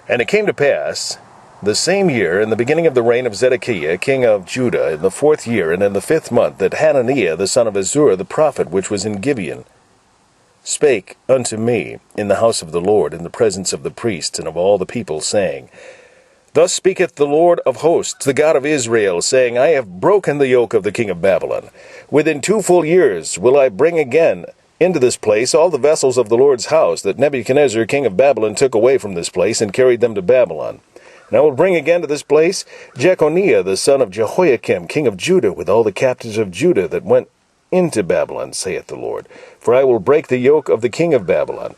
And it came to pass, the same year, in the beginning of the reign of Zedekiah, king of Judah, in the 4th year, and in the 5th month, that Hananiah, the son of Azur, the prophet, which was in Gibeon, spake unto me in the house of the Lord, in the presence of the priests and of all the people, saying, Thus speaketh the Lord of hosts, the God of Israel, saying, I have broken the yoke of the king of Babylon. Within 2 full years will I bring again into this place all the vessels of the Lord's house that Nebuchadnezzar king of Babylon took away from this place, and carried them to Babylon. And I will bring again to this place Jeconiah the son of Jehoiakim king of Judah, with all the captives of Judah that went into Babylon, saith the Lord. For I will break the yoke of the king of Babylon.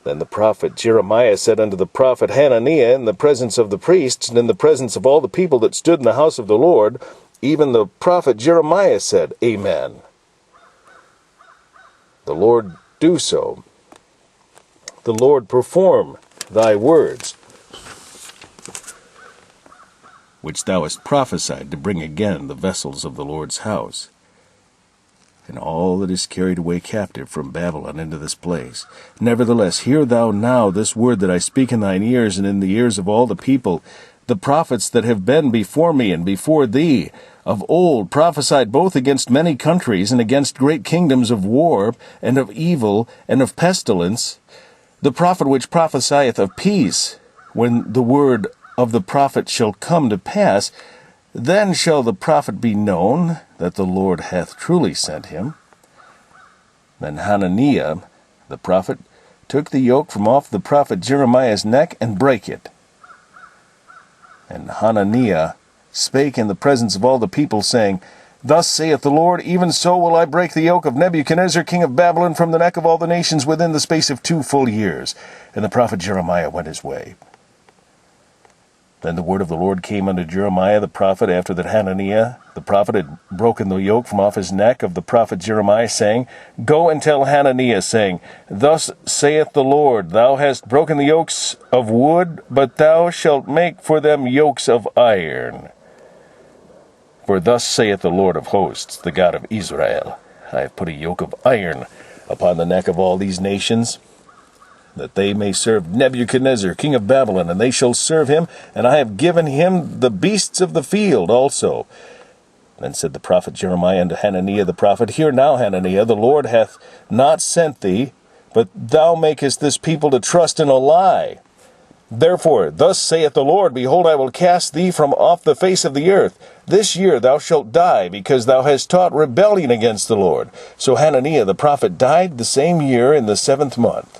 Then the prophet Jeremiah said unto the prophet Hananiah, in the presence of the priests, and in the presence of all the people that stood in the house of the Lord, even the prophet Jeremiah said, Amen. The Lord do so. The Lord perform thy words, which thou hast prophesied, to bring again the vessels of the Lord's house, and all that is carried away captive from Babylon into this place. Nevertheless, hear thou now this word that I speak in thine ears, and in the ears of all the people. The prophets that have been before me and before thee of old prophesied both against many countries, and against great kingdoms of war, and of evil, and of pestilence. The prophet which prophesieth of peace, when the word of the prophet shall come to pass, then shall the prophet be known that the Lord hath truly sent him. Then Hananiah, the prophet, took the yoke from off the prophet Jeremiah's neck, and brake it. And Hananiah spake in the presence of all the people, saying, Thus saith the Lord, even so will I break the yoke of Nebuchadnezzar king of Babylon from the neck of all the nations within the space of 2 full years. And the prophet Jeremiah went his way. Then the word of the Lord came unto Jeremiah the prophet, after that Hananiah the prophet had broken the yoke from off his neck of the prophet Jeremiah, saying, Go and tell Hananiah, saying, Thus saith the Lord, Thou hast broken the yokes of wood, but thou shalt make for them yokes of iron. For thus saith the Lord of hosts, the God of Israel, I have put a yoke of iron upon the neck of all these nations, that they may serve Nebuchadnezzar king of Babylon, and they shall serve him, and I have given him the beasts of the field also. Then said the prophet Jeremiah unto Hananiah the prophet, Hear now, Hananiah, the Lord hath not sent thee, but thou makest this people to trust in a lie. Therefore, thus saith the Lord, Behold, I will cast thee from off the face of the earth. This year thou shalt die, because thou hast taught rebellion against the Lord. So Hananiah the prophet died the same year in the 7th month.